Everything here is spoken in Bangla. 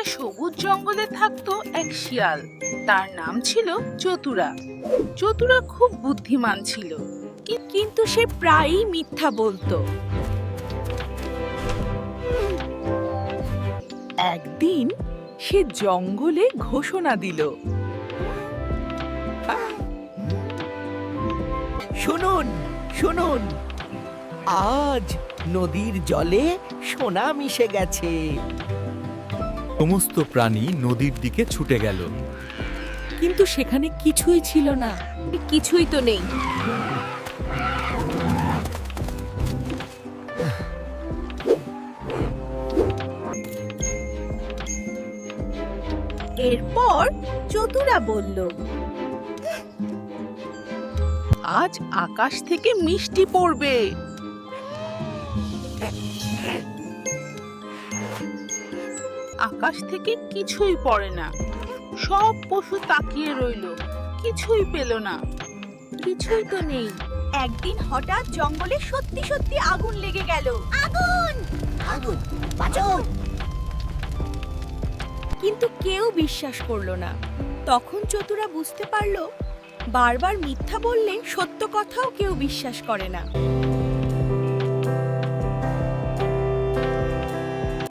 একটা সবুজ জঙ্গলে থাকতো এক শিয়াল। তার নাম ছিল চতুরা। চতুরা খুব বুদ্ধিমান ছিল, কিন্তু সে প্রায়ই মিথ্যা বলতো। একদিন সে জঙ্গলে ঘোষণা দিল, শুনুন শুনুন, আজ নদীর জলে সোনা মিশে গেছে। সমস্ত প্রাণী নদীর দিকে ছুটে গেল। কিন্তু সেখানে কিছুই ছিল না। কিছুই তো নেই। এরপর চতুরা বলল, আজ আকাশ থেকে মিষ্টি পড়বে। আকাশ থেকে কিছুই পড়ে না। সব পশু তাকিয়ে রইল, কিছুই পেল না। কিছুই তো নেই। একদিন হঠাৎ জঙ্গলে সত্যি সত্যি আগুন লেগে গেল। আগুন! আগুন বাঁচাও! কিন্তু কেউ বিশ্বাস করলো না। তখন চতুরা বুঝতে পারলো, বারবার মিথ্যা বললে সত্য কথাও কেউ বিশ্বাস করে না।